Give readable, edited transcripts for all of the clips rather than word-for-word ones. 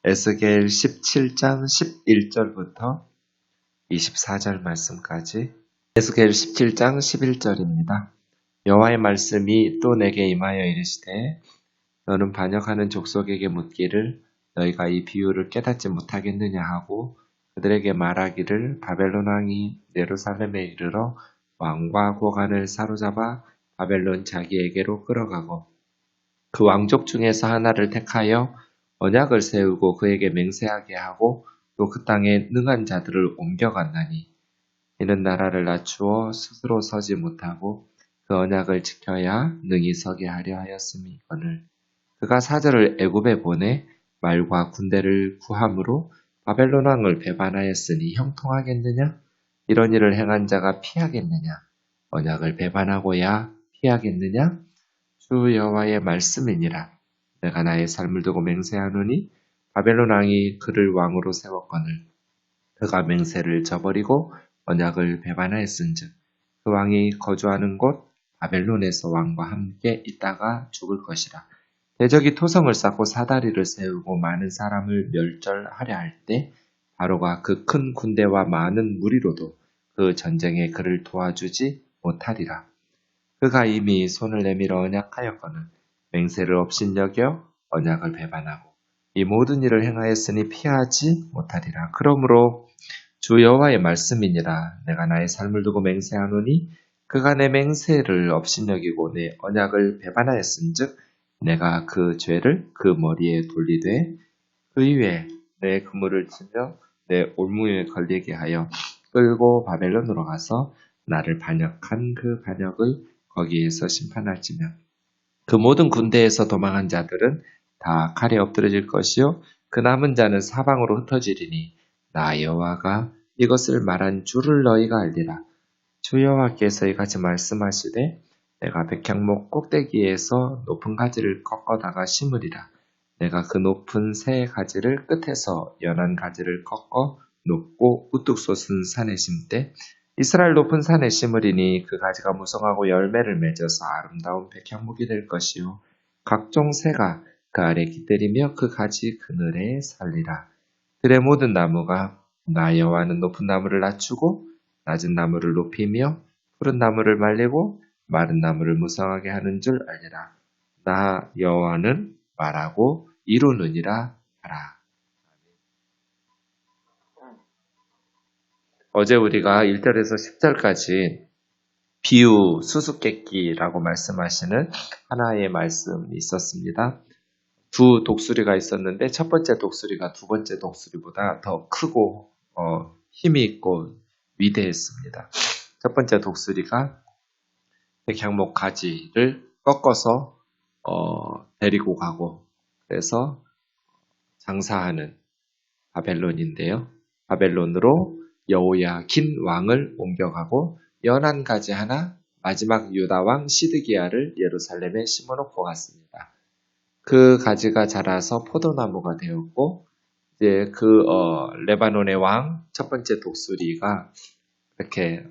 에스겔 17장 11절부터 24절 말씀까지. 에스겔 17장 11절입니다. 여호와의 말씀이 또 내게 임하여 이르시되 너는 반역하는 족속에게 묻기를 너희가 이 비유를 깨닫지 못하겠느냐 하고 그들에게 말하기를 바벨론 왕이 예루살렘에 이르러 왕과 고관을 사로잡아 바벨론 자기에게로 끌어가고 그 왕족 중에서 하나를 택하여 언약을 세우고 그에게 맹세하게 하고 또 그 땅에 능한 자들을 옮겨간다니 이는 나라를 낮추어 스스로 서지 못하고 그 언약을 지켜야 능히 서게 하려 하였음이거늘 그가 사절을 애굽에 보내 말과 군대를 구함으로 바벨론 왕을 배반하였으니 형통하겠느냐? 이런 일을 행한 자가 피하겠느냐? 언약을 배반하고야 피하겠느냐? 주 여호와의 말씀이니라. 내가 나의 삶을 두고 맹세하노니 바벨론 왕이 그를 왕으로 세웠거늘 그가 맹세를 저버리고 언약을 배반하였은즉 그 왕이 거주하는 곳 바벨론에서 왕과 함께 있다가 죽을 것이라. 대적이 토성을 쌓고 사다리를 세우고 많은 사람을 멸절하려 할 때 바로가 그 큰 군대와 많은 무리로도 그 전쟁에 그를 도와주지 못하리라. 그가 이미 손을 내밀어 언약하였거늘 맹세를 업신여겨 언약을 배반하고 이 모든 일을 행하였으니 피하지 못하리라. 그러므로 주 여호와의 말씀이니라. 내가 나의 삶을 두고 맹세하노니 그가 내 맹세를 업신여기고 내 언약을 배반하였은즉 내가 그 죄를 그 머리에 돌리되 그 이후에 내 그물을 치며 내 올무에 걸리게 하여 끌고 바벨론으로 가서 나를 반역한 그 반역을 거기에서 심판할지며 그 모든 군대에서 도망한 자들은 다 칼에 엎드러질 것이요 그 남은 자는 사방으로 흩어지리니 나 여호와가 이것을 말한 줄을 너희가 알리라. 주 여호와께서 이같이 말씀하시되 내가 백향목 꼭대기에서 높은 가지를 꺾어다가 심으리라. 내가 그 높은 새 가지를 끝에서 연한 가지를 꺾어 높고 우뚝 솟은 산에 심되 이스라엘 높은 산에 심으리니 그 가지가 무성하고 열매를 맺어서 아름다운 백향목이 될 것이요 각종 새가 그 아래 깃들이며 그 가지 그늘에 살리라. 들의 모든 나무가 나 여호와는 높은 나무를 낮추고 낮은 나무를 높이며 푸른 나무를 말리고 마른 나무를 무성하게 하는 줄 알리라. 나 여호와는 말하고 이루느니라 하라. 어제 우리가 1절에서 10절까지 비유 수수께끼라고 말씀하시는 하나의 말씀이 있었습니다. 두 독수리가 있었는데 첫 번째 독수리가 두 번째 독수리보다 더 크고 힘이 있고 위대했습니다. 첫 번째 독수리가 백향목 가지를 꺾어서 데리고 가고 그래서 장사하는 바벨론인데요. 바벨론으로 여호야긴 왕을 옮겨가고 연한 가지 하나 마지막 유다 왕 시드기야를 예루살렘에 심어놓고 갔습니다. 그 가지가 자라서 포도나무가 되었고 이제 그 레바논의 왕 첫 번째 독수리가 이렇게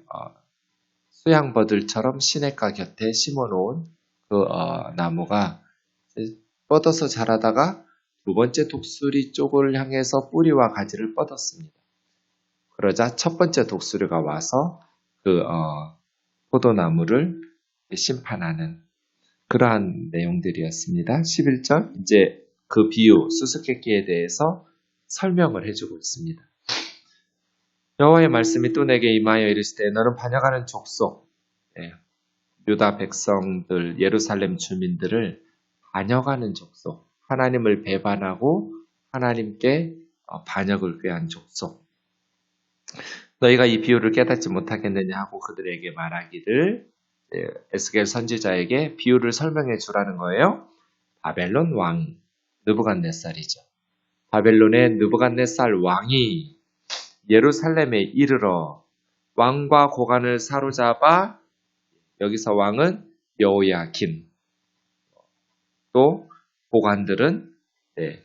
수양버들처럼 시냇가 곁에 심어놓은 그 나무가 뻗어서 자라다가 두 번째 독수리 쪽을 향해서 뿌리와 가지를 뻗었습니다. 그러자 첫 번째 독수리가 와서 그 포도나무를 심판하는 그러한 내용들이었습니다. 11절 이제 그 비유 수수께끼에 대해서 설명을 해주고 있습니다. 여호와의 말씀이 또 내게 임하여 이르시되 너는 반역하는 족속 유다 백성들 예루살렘 주민들을 반역하는 족속 하나님을 배반하고 하나님께 반역을 꾀한 족속 너희가 이 비유를 깨닫지 못하겠느냐 하고 그들에게 말하기를 에스겔 선지자에게 비유를 설명해 주라는 거예요. 바벨론 왕 느부갓네살이죠. 바벨론의 느부갓네살 왕이 예루살렘에 이르러 왕과 고관을 사로잡아 여기서 왕은 여호야긴 또 고관들은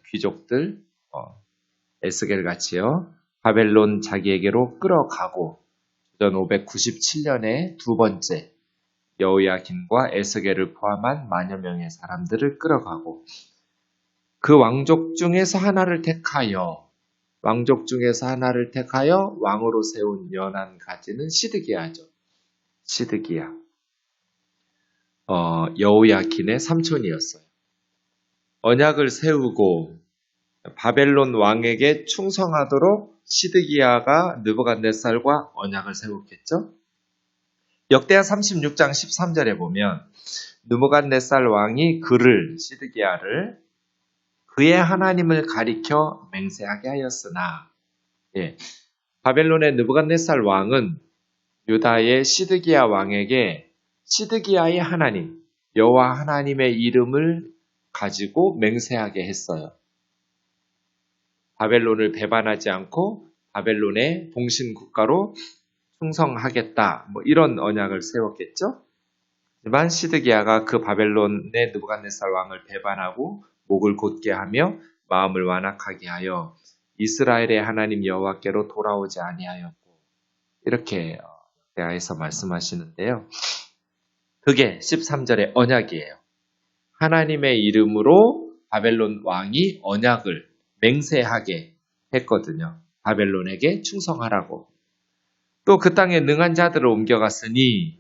귀족들 에스겔 같이요. 바벨론 자기에게로 끌어가고 주전 597년에 두 번째 여호야긴과 에스겔을 포함한 만여 명의 사람들을 끌어가고 그 왕족 중에서 하나를 택하여 왕으로 세운 연한 가지는 시드기야죠. 시드기야. 여호야킨의 삼촌이었어요. 언약을 세우고 바벨론 왕에게 충성하도록 시드기야가 느부갓네살과 언약을 세웠겠죠. 역대하 36장 13절에 보면 느부갓네살 왕이 시드기야를 그의 하나님을 가리켜 맹세하게 하였으나, 바벨론의 느부갓네살 왕은 유다의 시드기야 왕에게 시드기야의 하나님, 여호와 하나님의 이름을 가지고 맹세하게 했어요. 바벨론을 배반하지 않고 바벨론의 봉신 국가로 충성하겠다, 이런 언약을 세웠겠죠. 하지만 시드기야가 그 바벨론의 느부갓네살 왕을 배반하고 목을 곧게 하며 마음을 완악하게 하여 이스라엘의 하나님 여호와께로 돌아오지 아니하였고, 이렇게 역대하에서 말씀하시는데요. 그게 13절의 언약이에요. 하나님의 이름으로 바벨론 왕이 언약을 맹세하게 했거든요. 바벨론에게 충성하라고. 또 그 땅에 능한 자들을 옮겨갔으니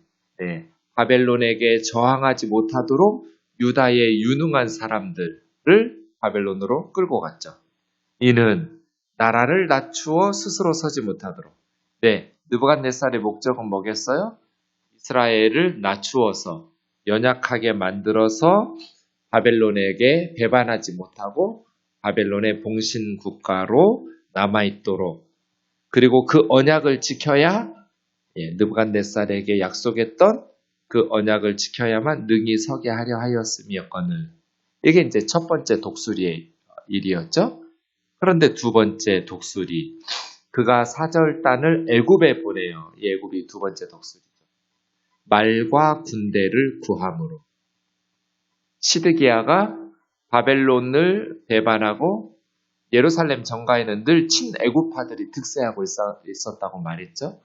바벨론에게 저항하지 못하도록 유다의 유능한 사람들을 바벨론으로 끌고 갔죠. 이는 나라를 낮추어 스스로 서지 못하도록. 느부갓네살의 목적은 뭐겠어요? 이스라엘을 낮추어서 연약하게 만들어서 바벨론에게 배반하지 못하고 바벨론의 봉신 국가로 남아있도록, 그리고 그 언약을 지켜야 느부갓네살에게 약속했던 그 언약을 지켜야만 능히 서게 하려 하였음이었거늘. 이게 이제 첫 번째 독수리의 일이었죠. 그런데 두 번째 독수리, 그가 사절단을 애굽에 보내요. 이 애굽이 두 번째 독수리죠. 말과 군대를 구함으로. 시드기야가 바벨론을 배반하고 예루살렘 정가에는 늘 친애굽파들이 득세하고 있었다고 말했죠.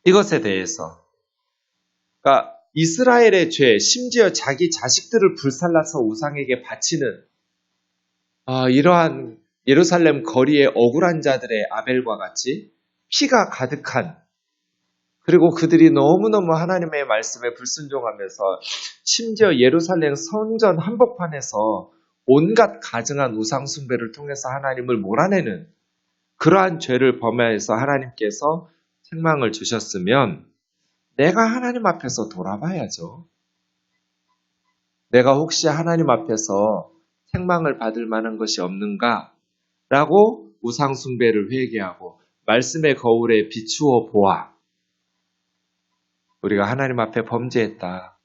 이것에 대해서, 그러니까 이스라엘의 죄, 심지어 자기 자식들을 불살라서 우상에게 바치는 이러한 예루살렘 거리의 억울한 자들의 아벨과 같이 피가 가득한, 그리고 그들이 너무너무 하나님의 말씀에 불순종하면서 심지어 예루살렘 성전 한복판에서 온갖 가증한 우상 숭배를 통해서 하나님을 몰아내는 그러한 죄를 범하여서 하나님께서 책망을 주셨으면 내가 하나님 앞에서 돌아봐야죠. 내가 혹시 하나님 앞에서 책망을 받을 만한 것이 없는가? 라고 우상 숭배를 회개하고 말씀의 거울에 비추어 보아. 우리가 하나님 앞에 범죄했다.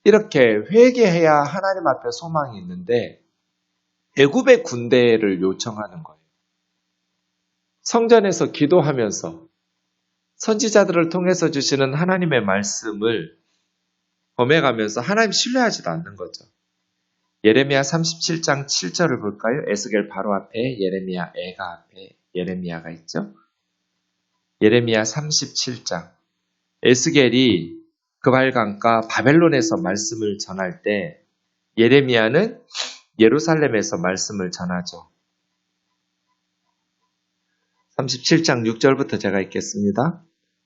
이렇게 회개해야 하나님 앞에 소망이 있는데 애굽의 군대를 요청하는 거예요. 성전에서 기도하면서 선지자들을 통해서 주시는 하나님의 말씀을 범해가면서 하나님 신뢰하지도 않는 거죠. 예레미야 37장 7절을 볼까요? 에스겔 바로 앞에 예레미야 애가 앞에 예레미야가 있죠. 예레미야 37장. 에스겔이 그발강가 바벨론에서 말씀을 전할 때 예레미야는 예루살렘에서 말씀을 전하죠. 37장 6절부터 제가 읽겠습니다.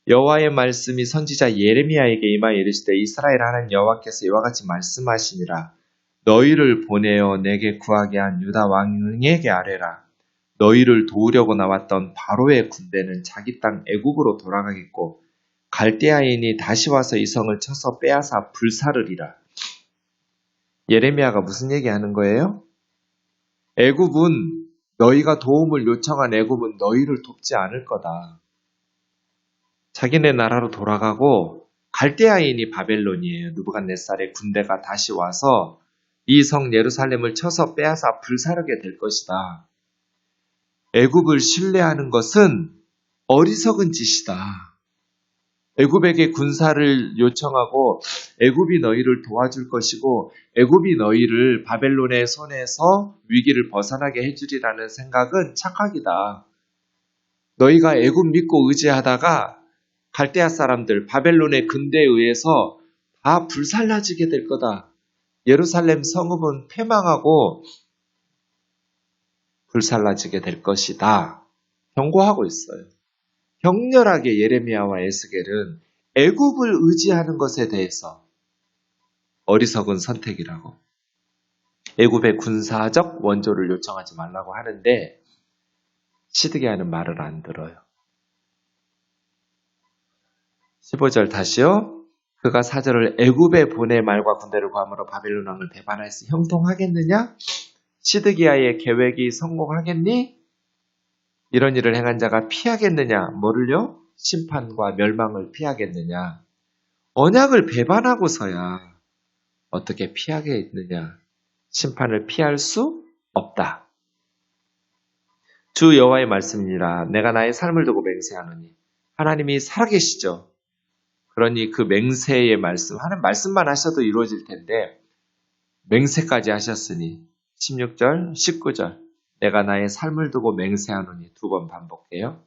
여호와의 말씀이 선지자 예레미야에게 임하여 이르시되 이스라엘 하나님 여호와께서 이와 같이 말씀하시니라. 너희를 보내어 내게 구하게 한 유다 왕에게 아뢰라. 너희를 도우려고 나왔던 바로의 군대는 자기 땅 애굽으로 돌아가겠고 갈대아인이 다시 와서 이 성을 쳐서 빼앗아 불사르리라. 예레미야가 무슨 얘기하는 거예요? 애굽은 너희가 도움을 요청한 애굽은 너희를 돕지 않을 거다. 자기네 나라로 돌아가고 갈대아인이 바벨론이에요. 느부갓네살의 군대가 다시 와서 이 성 예루살렘을 쳐서 빼앗아 불사르게 될 것이다. 애굽을 신뢰하는 것은 어리석은 짓이다. 애굽에게 군사를 요청하고 애굽이 너희를 도와줄 것이고 애굽이 너희를 바벨론의 손에서 위기를 벗어나게 해주리라는 생각은 착각이다. 너희가 애굽 믿고 의지하다가 갈대아 사람들 바벨론의 군대에 의해서 다 불살라지게 될 거다. 예루살렘 성읍은 패망하고 불살라지게 될 것이다. 경고하고 있어요. 격렬하게 예레미야와 에스겔은 애굽을 의지하는 것에 대해서 어리석은 선택이라고, 애굽의 군사적 원조를 요청하지 말라고 하는데 시드기야는 말을 안 들어요. 15절 다시요. 그가 사절을 애굽에 보내 말과 군대를 구함으로 바벨론 왕을 배반하였으니 형통하겠느냐? 시드기야의 계획이 성공하겠니? 이런 일을 행한 자가 피하겠느냐? 뭐를요? 심판과 멸망을 피하겠느냐? 언약을 배반하고서야 어떻게 피하겠느냐? 심판을 피할 수 없다. 주 여호와의 말씀이니라. 내가 나의 삶을 두고 맹세하노니. 하나님이 살아계시죠. 그러니 그 맹세의 말씀, 하는 말씀만 하셔도 이루어질 텐데 맹세까지 하셨으니 16절, 19절 내가 나의 삶을 두고 맹세하노니 두 번 반복해요.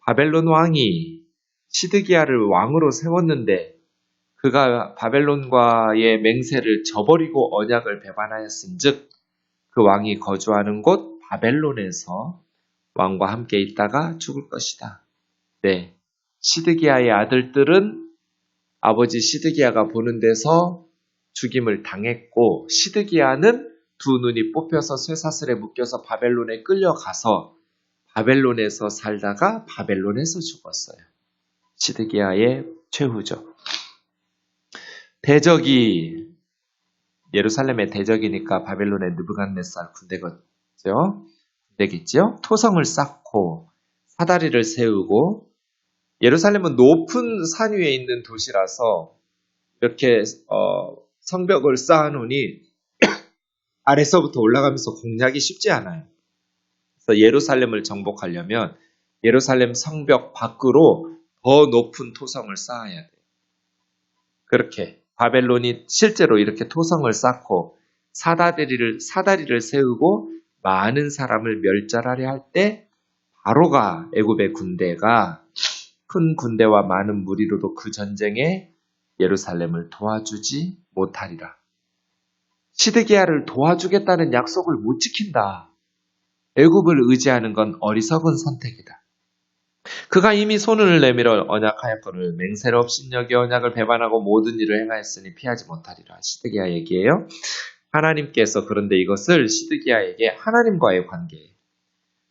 바벨론 왕이 시드기야를 왕으로 세웠는데 그가 바벨론과의 맹세를 저버리고 언약을 배반하였은즉 그 왕이 거주하는 곳 바벨론에서 왕과 함께 있다가 죽을 것이다. 네, 시드기야의 아들들은 아버지 시드기야가 보는 데서 죽임을 당했고 시드기야는 두 눈이 뽑혀서 쇠사슬에 묶여서 바벨론에 끌려가서 바벨론에서 살다가 바벨론에서 죽었어요. 시드기야의 최후죠. 대적이 예루살렘의 대적이니까 바벨론의 느부갓네살 군대겠죠. 토성을 쌓고 사다리를 세우고 예루살렘은 높은 산 위에 있는 도시라서 이렇게 성벽을 쌓아놓으니 아래서부터 올라가면서 공략이 쉽지 않아요. 그래서 예루살렘을 정복하려면 예루살렘 성벽 밖으로 더 높은 토성을 쌓아야 돼요. 그렇게 바벨론이 실제로 이렇게 토성을 쌓고 사다리를 세우고 많은 사람을 멸절하려 할 때 바로가 애굽의 군대가 큰 군대와 많은 무리로도 그 전쟁에 예루살렘을 도와주지 못하리라. 시드기야를 도와주겠다는 약속을 못 지킨다. 애굽을 의지하는 건 어리석은 선택이다. 그가 이미 손을 내밀어 언약하였거늘 맹세를 업신여겨 언약을 배반하고 모든 일을 행하였으니 피하지 못하리라. 시드기야 얘기예요. 하나님께서 그런데 이것을 시드기야에게 하나님과의 관계예요.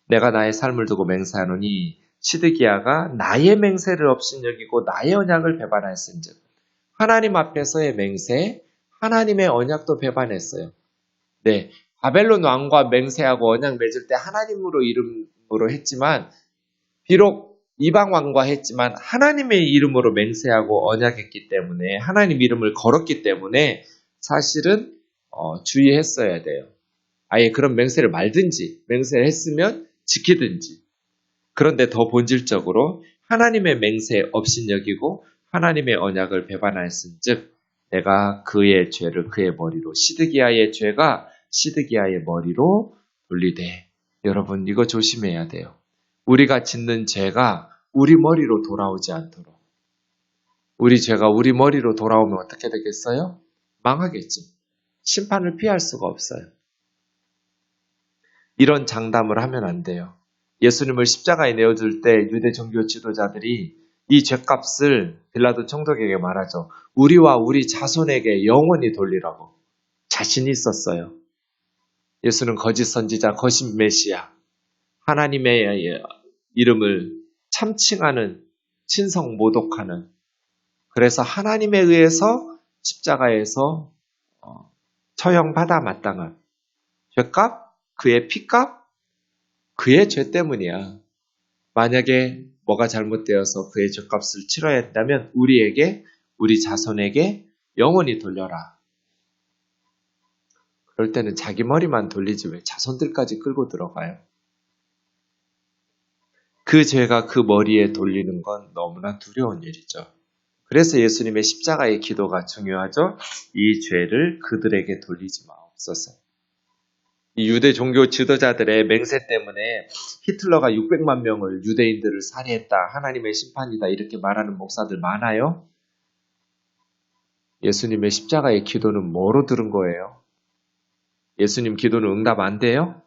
내가 나의 삶을 두고 맹세하노니 시드기야가 나의 맹세를 업신여기고 나의 언약을 배반하였은즉 하나님 앞에서의 맹세, 하나님의 언약도 배반했어요. 네, 바벨론 왕과 맹세하고 언약 맺을 때 하나님으로 이름으로 했지만 비록 이방 왕과 했지만 하나님의 이름으로 맹세하고 언약했기 때문에 하나님 이름을 걸었기 때문에 사실은 주의했어야 돼요. 아예 그런 맹세를 말든지 맹세를 했으면 지키든지. 그런데 더 본질적으로 하나님의 맹세에 업신여기고 하나님의 언약을 배반하였은즉 내가 그의 죄를 그의 머리로 시드기야의 죄가 시드기야의 머리로 돌리되. 여러분 이거 조심해야 돼요. 우리가 짓는 죄가 우리 머리로 돌아오지 않도록. 우리 죄가 우리 머리로 돌아오면 어떻게 되겠어요? 망하겠지. 심판을 피할 수가 없어요. 이런 장담을 하면 안 돼요. 예수님을 십자가에 내어줄 때 유대 종교 지도자들이 이 죄값을 빌라도 총독에게 말하죠. 우리와 우리 자손에게 영원히 돌리라고 자신이 있었어요. 예수는 거짓 선지자, 거짓 메시아, 하나님의 이름을 참칭하는, 친성 모독하는, 그래서 하나님에 의해서 십자가에서 처형받아 마땅한 죄값, 그의 피값, 그의 죄 때문이야. 만약에 뭐가 잘못되어서 그의 죄값을 치러야 한다면 우리에게, 우리 자손에게 영원히 돌려라. 그럴 때는 자기 머리만 돌리지 왜 자손들까지 끌고 들어가요? 그 죄가 그 머리에 돌리는 건 너무나 두려운 일이죠. 그래서 예수님의 십자가의 기도가 중요하죠. 이 죄를 그들에게 돌리지 마옵소서. 이 유대 종교 지도자들의 맹세 때문에 히틀러가 600만 명을 유대인들을 살해했다. 하나님의 심판이다. 이렇게 말하는 목사들 많아요. 예수님의 십자가의 기도는 뭐로 들은 거예요? 예수님 기도는 응답 안 돼요?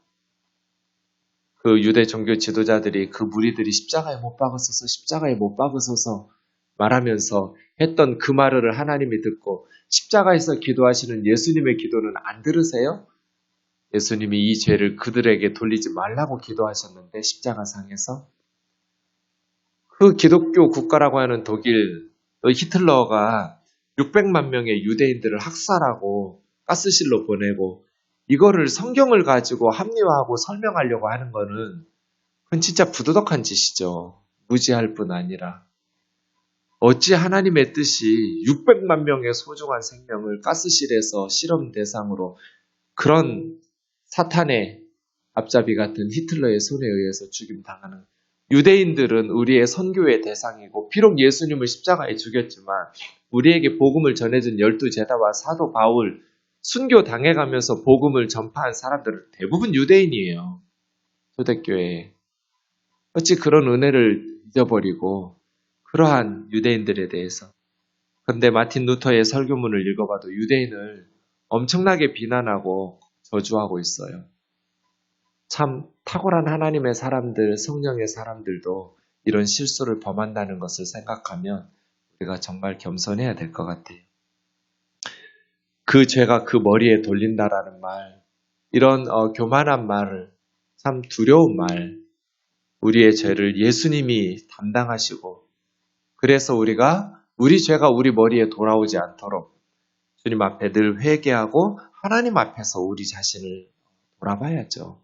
그 유대 종교 지도자들이 그 무리들이 십자가에 못 박으소서 십자가에 못 박으소서 말하면서 했던 그 말을 하나님이 듣고 십자가에서 기도하시는 예수님의 기도는 안 들으세요? 예수님이 이 죄를 그들에게 돌리지 말라고 기도하셨는데 십자가상에서 그 기독교 국가라고 하는 독일 히틀러가 600만 명의 유대인들을 학살하고 가스실로 보내고 이거를 성경을 가지고 합리화하고 설명하려고 하는 거는 그건 진짜 부도덕한 짓이죠. 무지할 뿐 아니라 어찌 하나님의 뜻이 600만 명의 소중한 생명을 가스실에서 실험 대상으로 그런 사탄의 앞잡이 같은 히틀러의 손에 의해서 죽임당하는 유대인들은 우리의 선교의 대상이고 비록 예수님을 십자가에 죽였지만 우리에게 복음을 전해준 12제자와 사도 바울 순교 당해가면서 복음을 전파한 사람들은 대부분 유대인이에요. 초대교회에. 어찌 그런 은혜를 잊어버리고 그러한 유대인들에 대해서. 그런데 마틴 루터의 설교문을 읽어봐도 유대인을 엄청나게 비난하고 저주하고 있어요. 참 탁월한 하나님의 사람들, 성령의 사람들도 이런 실수를 범한다는 것을 생각하면 우리가 정말 겸손해야 될 것 같아요. 그 죄가 그 머리에 돌린다라는 말, 이런 교만한 말을 참 두려운 말, 우리의 죄를 예수님이 담당하시고 그래서 우리가 우리 죄가 우리 머리에 돌아오지 않도록 주님 앞에 늘 회개하고 하나님 앞에서 우리 자신을 돌아봐야죠.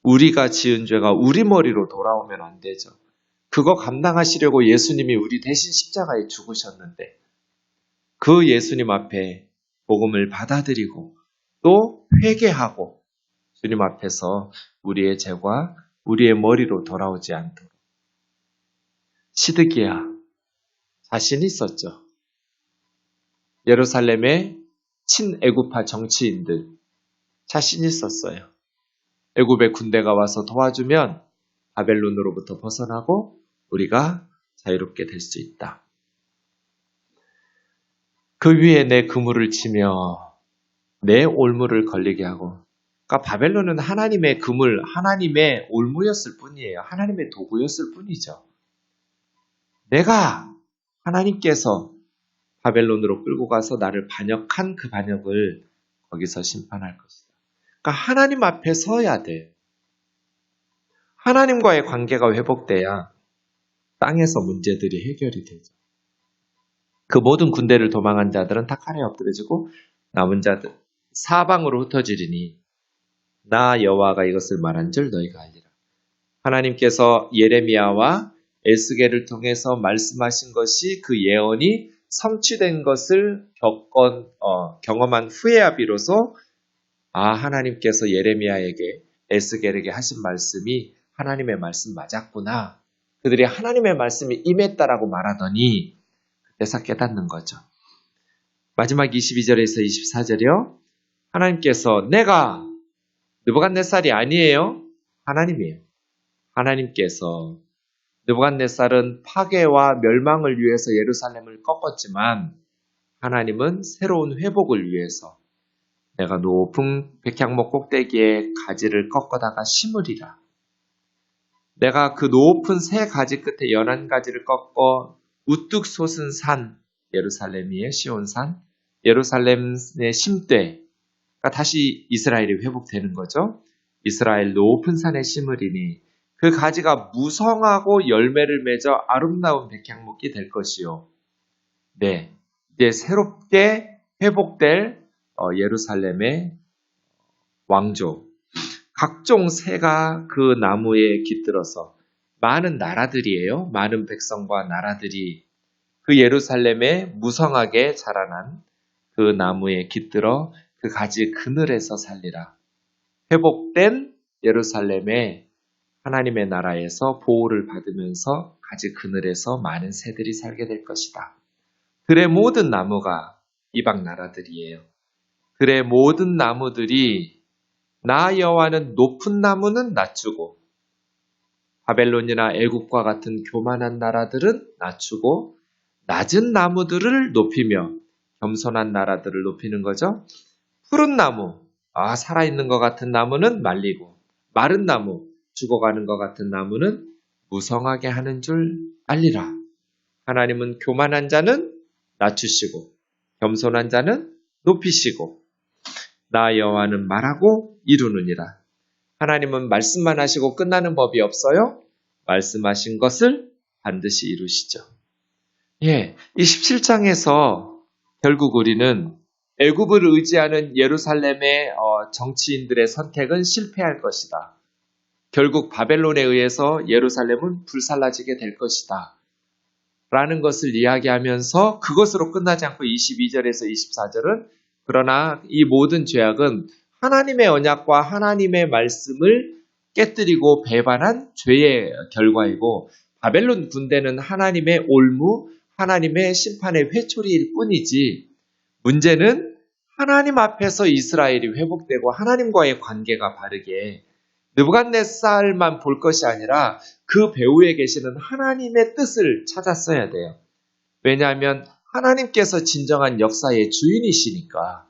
우리가 지은 죄가 우리 머리로 돌아오면 안 되죠. 그거 감당하시려고 예수님이 우리 대신 십자가에 죽으셨는데 그 예수님 앞에 복음을 받아들이고 또 회개하고 주님 앞에서 우리의 죄가 우리의 머리로 돌아오지 않도록. 시드기야 자신 있었죠. 예루살렘의 친애굽파 정치인들 자신 있었어요. 애굽의 군대가 와서 도와주면 바벨론으로부터 벗어나고 우리가 자유롭게 될 수 있다. 그 위에 내 그물을 치며 내 올무를 걸리게 하고 그러니까 바벨론은 하나님의 그물, 하나님의 올무였을 뿐이에요. 하나님의 도구였을 뿐이죠. 내가 하나님께서 바벨론으로 끌고 가서 나를 반역한 그 반역을 거기서 심판할 것이다. 그러니까 하나님 앞에 서야 돼. 하나님과의 관계가 회복돼야 땅에서 문제들이 해결이 되죠. 그 모든 군대를 도망한 자들은 다 칼에 엎드려지고 남은 자들 사방으로 흩어지리니 나 여호와가 이것을 말한 줄 너희가 알리라. 하나님께서 예레미야와 에스겔을 통해서 말씀하신 것이 그 예언이 성취된 것을 경험한 후에야 비로소 하나님께서 예레미야에게 에스겔에게 하신 말씀이 하나님의 말씀 맞았구나. 그들이 하나님의 말씀이 임했다라고 말하더니 그때서 깨닫는 거죠. 마지막 22절에서 24절이요. 하나님께서 내가 느부갓네살이 아니에요. 하나님이에요. 하나님께서 느부갓네살은 파괴와 멸망을 위해서 예루살렘을 꺾었지만 하나님은 새로운 회복을 위해서 내가 높은 백향목 꼭대기에 가지를 꺾어다가 심으리라. 내가 그 높은 새 가지 끝에 연한 가지를 꺾어 우뚝 솟은 산, 예루살렘이의 시온산, 예루살렘의 심되, 그러니까 다시 이스라엘이 회복되는 거죠. 이스라엘 높은 산에 심으리니 그 가지가 무성하고 열매를 맺어 아름다운 백향목이 될 것이요. 네, 이제 새롭게 회복될 예루살렘의 왕조, 각종 새가 그 나무에 깃들어서 많은 나라들이에요. 많은 백성과 나라들이 그 예루살렘에 무성하게 자라난 그 나무에 깃들어 그 가지 그늘에서 살리라. 회복된 예루살렘에 하나님의 나라에서 보호를 받으면서 가지 그늘에서 많은 새들이 살게 될 것이다. 들의 모든 나무가 이방 나라들이에요. 들의 모든 나무들이 나 여호와는 높은 나무는 낮추고 바벨론이나 애국과 같은 교만한 나라들은 낮추고 낮은 나무들을 높이며 겸손한 나라들을 높이는 거죠. 푸른 나무, 살아있는 것 같은 나무는 말리고, 마른 나무, 죽어가는 것 같은 나무는 무성하게 하는 줄 알리라. 하나님은 교만한 자는 낮추시고, 겸손한 자는 높이시고, 나 여호와는 말하고 이루느니라. 하나님은 말씀만 하시고 끝나는 법이 없어요. 말씀하신 것을 반드시 이루시죠. 이 17장에서 결국 우리는 애굽을 의지하는 예루살렘의 정치인들의 선택은 실패할 것이다. 결국 바벨론에 의해서 예루살렘은 불살라지게 될 것이다. 라는 것을 이야기하면서 그것으로 끝나지 않고 22절에서 24절은 그러나 이 모든 죄악은 하나님의 언약과 하나님의 말씀을 깨뜨리고 배반한 죄의 결과이고 바벨론 군대는 하나님의 올무, 하나님의 심판의 회초리일 뿐이지 문제는 하나님 앞에서 이스라엘이 회복되고 하나님과의 관계가 바르게 느부갓네살만 볼 것이 아니라 그 배후에 계시는 하나님의 뜻을 찾았어야 돼요. 왜냐하면 하나님께서 진정한 역사의 주인이시니까.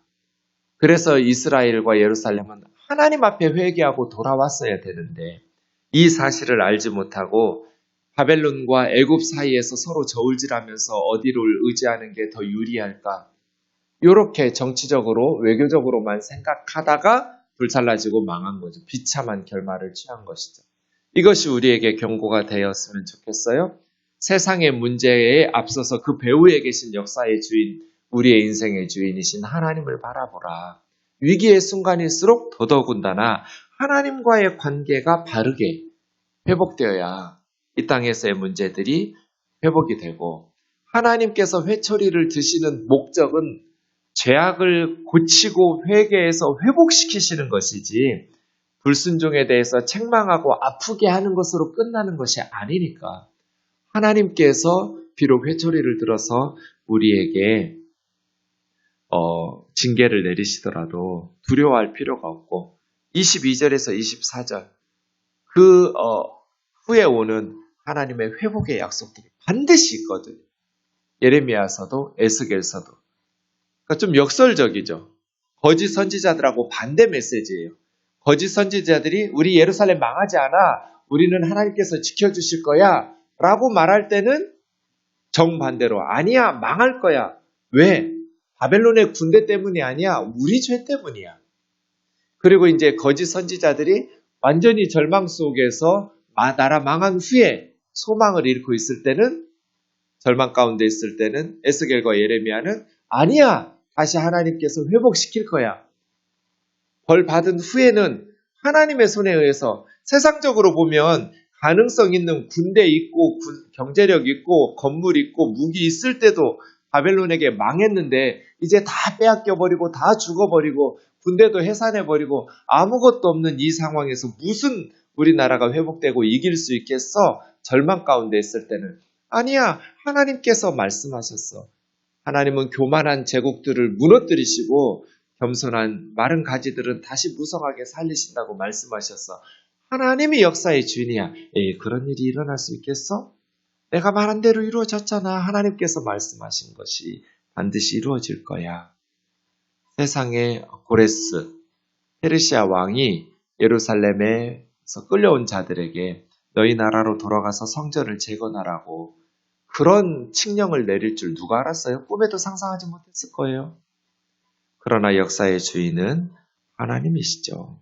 그래서 이스라엘과 예루살렘은 하나님 앞에 회개하고 돌아왔어야 되는데 이 사실을 알지 못하고 바벨론과 애굽 사이에서 서로 저울질하면서 어디를 의지하는 게 더 유리할까? 이렇게 정치적으로 외교적으로만 생각하다가 불살라지고 망한 거죠. 비참한 결말을 취한 것이죠. 이것이 우리에게 경고가 되었으면 좋겠어요. 세상의 문제에 앞서서 그 배후에 계신 역사의 주인, 우리의 인생의 주인이신 하나님을 바라보라. 위기의 순간일수록 더더군다나 하나님과의 관계가 바르게 회복되어야 이 땅에서의 문제들이 회복이 되고 하나님께서 회초리를 드시는 목적은 죄악을 고치고 회개해서 회복시키시는 것이지 불순종에 대해서 책망하고 아프게 하는 것으로 끝나는 것이 아니니까 하나님께서 비록 회초리를 들어서 우리에게 징계를 내리시더라도 두려워할 필요가 없고 22절에서 24절 그 후에 오는 하나님의 회복의 약속들이 반드시 있거든요. 예레미야서도 에스겔서도 그러니까 좀 역설적이죠. 거짓 선지자들하고 반대 메시지예요. 거짓 선지자들이 우리 예루살렘 망하지 않아. 우리는 하나님께서 지켜주실 거야. 라고 말할 때는 정반대로 아니야. 망할 거야. 왜? 바벨론의 군대 때문이 아니야. 우리 죄 때문이야. 그리고 이제 거짓 선지자들이 완전히 절망 속에서 나라 망한 후에 소망을 잃고 있을 때는 절망 가운데 있을 때는 에스겔과 예레미야는 아니야. 다시 하나님께서 회복시킬 거야. 벌 받은 후에는 하나님의 손에 의해서 세상적으로 보면 가능성 있는 군대 있고 경제력 있고 건물 있고 무기 있을 때도 바벨론에게 망했는데 이제 다 빼앗겨버리고 다 죽어버리고 군대도 해산해버리고 아무것도 없는 이 상황에서 무슨 우리나라가 회복되고 이길 수 있겠어? 절망 가운데 있을 때는 아니야. 하나님께서 말씀하셨어. 하나님은 교만한 제국들을 무너뜨리시고 겸손한 마른 가지들은 다시 무성하게 살리신다고 말씀하셨어. 하나님이 역사의 주인이야. 그런 일이 일어날 수 있겠어? 내가 말한 대로 이루어졌잖아. 하나님께서 말씀하신 것이 반드시 이루어질 거야. 세상의 고레스, 페르시아 왕이 예루살렘에서 끌려온 자들에게 너희 나라로 돌아가서 성전을 재건하라고 그런 칙령을 내릴 줄 누가 알았어요? 꿈에도 상상하지 못했을 거예요. 그러나 역사의 주인은 하나님이시죠.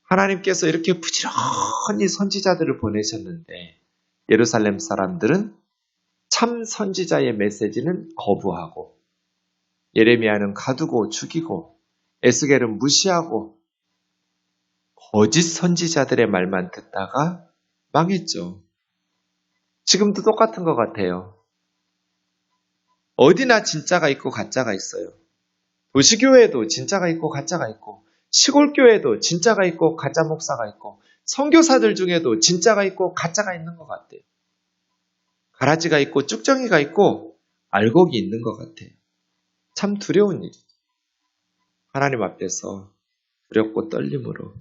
하나님께서 이렇게 부지런히 선지자들을 보내셨는데 예루살렘 사람들은 참 선지자의 메시지는 거부하고 예레미야는 가두고 죽이고 에스겔은 무시하고 거짓 선지자들의 말만 듣다가 망했죠. 지금도 똑같은 것 같아요. 어디나 진짜가 있고 가짜가 있어요. 도시교회에도 진짜가 있고 가짜가 있고 시골교회에도 진짜가 있고 가짜 목사가 있고 선교사들 중에도 진짜가 있고 가짜가 있는 것 같아요. 가라지가 있고 쭉정이가 있고 알곡이 있는 것 같아요. 참 두려운 일이죠. 하나님 앞에서 두렵고 떨림으로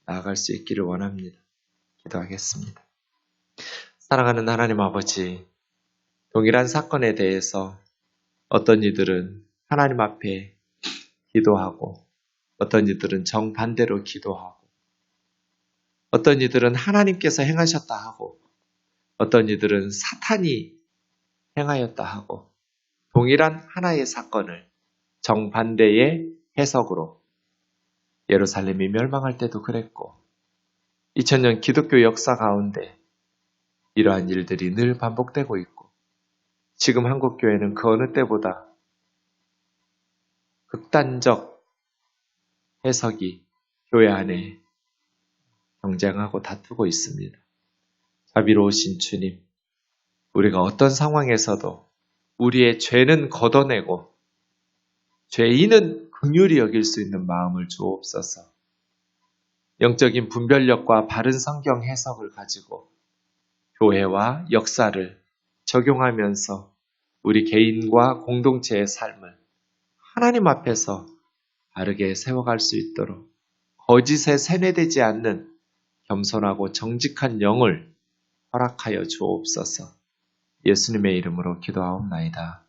나아갈 수 있기를 원합니다. 기도하겠습니다. 사랑하는 하나님 아버지, 동일한 사건에 대해서 어떤 이들은 하나님 앞에 기도하고, 어떤 이들은 정반대로 기도하고, 어떤 이들은 하나님께서 행하셨다 하고, 어떤 이들은 사탄이 행하였다 하고, 동일한 하나의 사건을 정반대의 해석으로 예루살렘이 멸망할 때도 그랬고, 2000년 기독교 역사 가운데 이러한 일들이 늘 반복되고 있고, 지금 한국교회는 그 어느 때보다 극단적 해석이 교회 안에 경쟁하고 다투고 있습니다. 자비로우신 주님, 우리가 어떤 상황에서도 우리의 죄는 걷어내고 죄인은 긍휼히 여길 수 있는 마음을 주옵소서. 영적인 분별력과 바른 성경 해석을 가지고 교회와 역사를 적용하면서 우리 개인과 공동체의 삶을 하나님 앞에서 바르게 세워갈 수 있도록 거짓에 세뇌되지 않는 겸손하고 정직한 영을 허락하여 주옵소서. 예수님의 이름으로 기도하옵나이다.